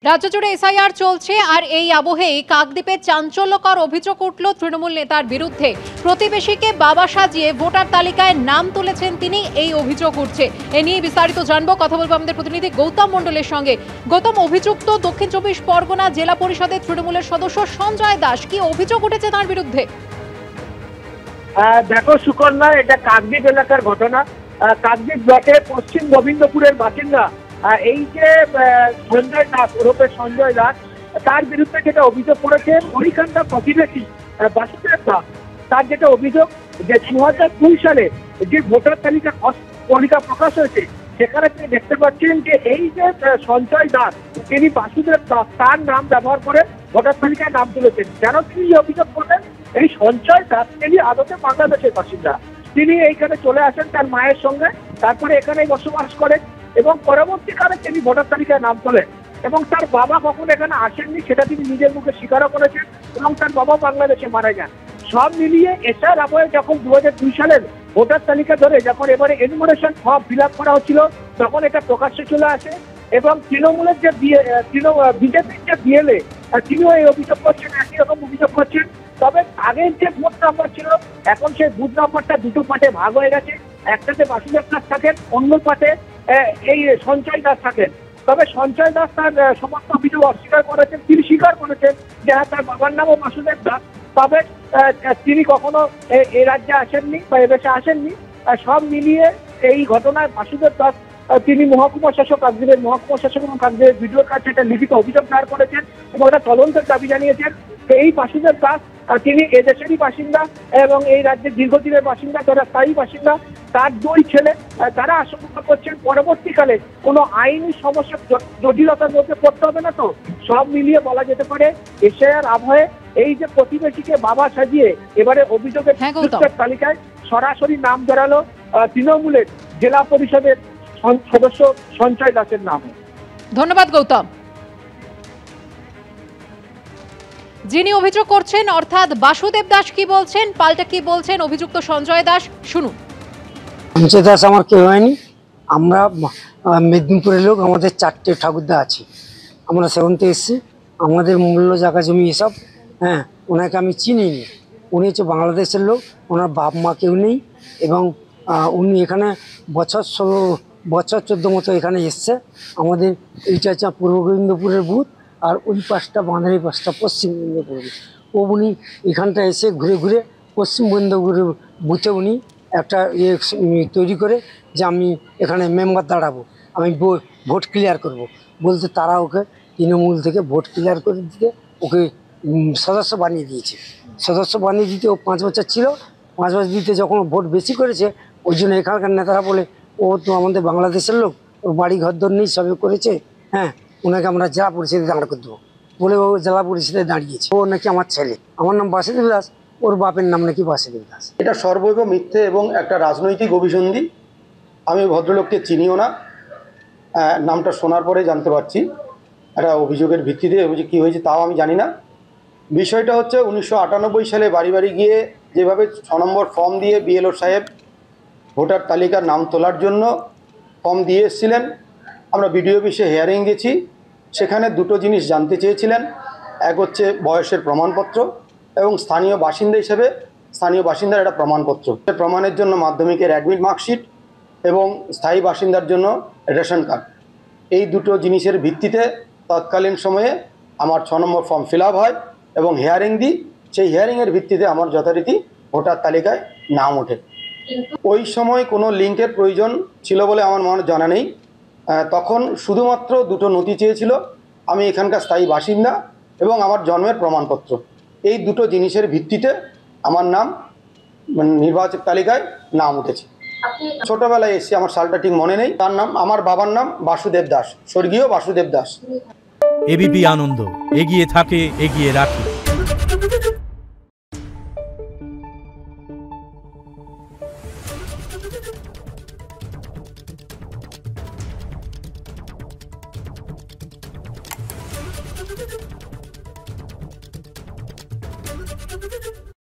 রাজ্য জুড়ে এসআইআর চলছে আর এই আবহেই কাকদ্বীপে চাঞ্চল্যকর অভিযোগ উঠল তৃণমূল নেতার বিরুদ্ধে। প্রতিবেশীকে বাবা সাজিয়ে ভোটার তালিকায় নাম তুলেছেন তিনি, এই অভিযোগ উঠছে। এ নিয়ে বিস্তারিত জানবো, কথা বলবো আমাদের প্রতিনিধি গৌতম মণ্ডলের সঙ্গে। গৌতম, অভিযুক্ত দক্ষিণ 24 পরগনা জেলা পরিষদের তৃণমূলের সদস্য সঞ্জয় দাস, কি অভিযোগ উঠেছে তার বিরুদ্ধে? দেখো সুকন্যা, এটা কাকদ্বীপ এলাকার ঘটনা। কাকদ্বীপ ব্লকের পশ্চিম গোবিন্দপুরের বাসিন্দা এই যে সঞ্জয় দাস ওরফে সঞ্জয় দাস, তার বিরুদ্ধে যেটা অভিযোগ করেছেন ওইখানকার প্রতিবেশী বাসুদেব দাস। তার যেটা অভিযোগ যে 2002 সালে যে ভোটার তালিকা প্রকাশ হয়েছে, সেখানে তিনি দেখতে পাচ্ছেন যে এই যে সঞ্জয় দাস, তিনি বাসুদেব দাস তার নাম ব্যবহার করে ভোটার তালিকায় নাম তুলেছেন। যেন তিনি অভিযোগ করলেন এই সঞ্জয় দাস তিনি আদতে বাংলাদেশের বাসিন্দা। তিনি এইখানে চলে আসেন তার মায়ের সঙ্গে, তারপরে এখানেই বসবাস করেন এবং পরবর্তীকালে তিনি ভোটার তালিকায় নাম তোলেন। এবং তার বাবা কখনো এখানে আসেননি, সেটা তিনি নিজের মুখে স্বীকারও করেছেন। এবং তার বাবা বাংলাদেশে মারা যান। সব মিলিয়ে এসআর আবহে যখন 2002 সালের ভোটার তালিকা ধরে যখন এবারে এনুমারেশন ফর্ম ফিল আপ করা হচ্ছিল, তখন এটা প্রকাশ্যে চলে আসে। এবং তৃণমূলের যে বিজেপির যে বিএলএ, তিনিও এই অভিযোগ করছেন, একই রকম অভিযোগ করছেন। তবে আগের যে বুথ নাম্বার ছিল, এখন সেই বুথ নাম্বারটা দুটো পার্টে ভাগ হয়ে গেছে। একটাতে বাসুদেব দাস থাকেন, অন্য পার্টে এই সঞ্জয় দাস থাকেন। তবে সঞ্জয় দাস তার সমস্ত অভিযোগ অস্বীকার করেছেন। তিনি স্বীকার করেছেন যে হ্যাঁ, তার বাবার নামও বাসুদেব দাস, তবে তিনি কখনো এই রাজ্যে আসেননি বা এদেশে আসেননি। সব মিলিয়ে এই ঘটনায় বাসুদেব দাস তিনি মহকুমা শাসক, কাকদ্বীপের মহকুমা শাসক এবং কাকদ্বীপের ভিডিওর কাছে একটা লিখিত অভিযোগ দায়ের করেছেন এবং একটা তদন্তের দাবি জানিয়েছেন। এই বাসুদেব দাস তিনি এদেশেরই বাসিন্দা এবং এই রাজ্যের দীর্ঘদিনের বাসিন্দা, তারা স্থায়ী বাসিন্দা। তার দুই ছেলে, তারা আশঙ্কা করছেন পরবর্তীকালে কোনো আইনি সমস্যা জটিলতার মধ্যে পড়তে হবে না। তো সব মিলিয়ে বলা যেতে পারে এসআইআর আবহে এই যে প্রতিবেশীকে বাবা সাজিয়ে এবারে অভিযোগের তালিকায় সরাসরি নাম জড়ালো তৃণমূলের জেলা পরিষদের সদস্য সঞ্জয় দাসের নামে। ধন্যবাদ গৌতম। যিনি অভিযোগ করছেন অর্থাৎ বাসুদেব দাস কি বলছেন, পাল্টা কি বলছেন অভিযুক্ত সঞ্জয় দাস, শুনুন। সঞ্জয় দাস আমার কেউ হয়নি। আমরা মেদিনীপুরের লোক, আমাদের 4টে ঠাকুরদা আছে, আমরা সেখান থেকে এসেছি। আমাদের মূল্য জায়গা জমি এসব, হ্যাঁ, ওনাকে আমি চিনিনি। উনি হচ্ছে বাংলাদেশের লোক, ওনার বাপ মা কেউ নেই এবং উনি এখানে বছর 14 মতো এখানে এসছে। আমাদের এইটা হচ্ছে পূর্ব গোবিন্দপুরের বুথ, আর ওই পাশটা বাঁধারি পাশটা পশ্চিম গোবিন্দপুর। উনি এখানটা এসে ঘুরে ঘুরে পশ্চিম গোবিন্দপুরের বুথে উনি একটা তৈরি করে যে আমি এখানে মেম্বার দাঁড়াবো, আমি ভোট ক্লিয়ার করব বলতে, তারা ওকে তৃণমূল থেকে ভোট ক্লিয়ার করে দিতে ওকে সদস্য বানিয়ে দিয়েছে। সদস্য বানিয়ে দিতে ও 5 বছর ছিল, 5 বছর দিতে যখন ভোট বেশি করেছে, ওই জন্য এখানকার নেতারা বলে ও তো আমাদের বাংলাদেশের লোক, ওর বাড়ি ঘরদর নেই, সবে করেছে, হ্যাঁ, ওনাকে আমরা জেলা পরিষদে দাঁড় করে দেবো বলে ও জেলা পরিষদে দাঁড়িয়েছে। ও নাকি আমার ছেলে, আমার নাম বাসুদেব দাস, ওর বাপের নাম নাকি বাসুদেব দাস। এটা সর্বৈব মিথ্যে এবং একটা রাজনৈতিক অভিসন্ধি। আমি ভদ্রলোককে চিনিও না, নামটা শোনার পরে জানতে পারছি একটা অভিযোগের ভিত্তিতে অভিযোগ কী হয়েছে তাও আমি জানি না। বিষয়টা হচ্ছে 1998 সালে বাড়ি বাড়ি গিয়ে যেভাবে 6 নম্বর ফর্ম দিয়ে বিএলও সাহেব ভোটার তালিকার নাম তোলার জন্য ফর্ম দিয়ে এসেছিলেন। আমরা বিডিও অফিসে হিয়ারিং গেছি, সেখানে দুটো জিনিস জানতে চেয়েছিলেন। এক হচ্ছে বয়সের প্রমাণপত্র এবং স্থানীয় বাসিন্দা হিসেবে স্থানীয় বাসিন্দার একটা প্রমাণপত্র। প্রমাণের জন্য মাধ্যমিকের অ্যাডমিট মার্কশিট এবং স্থায়ী বাসিন্দার জন্য রেশন কার্ড। এই দুটো জিনিসের ভিত্তিতে তৎকালীন সময়ে আমার 6 নম্বর ফর্ম ফিল আপ হয় এবং হিয়ারিং দিই। সেই হিয়ারিংয়ের ভিত্তিতে আমার যথারীতি ভোটার তালিকায় নাম ওঠে। ওই সময় কোনো লিঙ্কের প্রয়োজন ছিল বলে আমার মনে জানা নেই। তখন শুধুমাত্র দুটো নথি চেয়েছিল, আমি এখানকার স্থায়ী বাসিন্দা এবং আমার জন্মের প্রমাণপত্র। এই দুটো জিনিসের ভিত্তিতে আমার নাম নির্বাচক তালিকায় নাম উঠেছে। ছোটবেলায় এসে আমার সালটা ঠিক মনে নেই। তার নাম, আমার বাবার নাম বাসুদেব দাস, স্বর্গীয় বাসুদেব দাস। এবিপি আনন্দ, এগিয়ে থাকে, এগিয়ে রাখে। Thank you.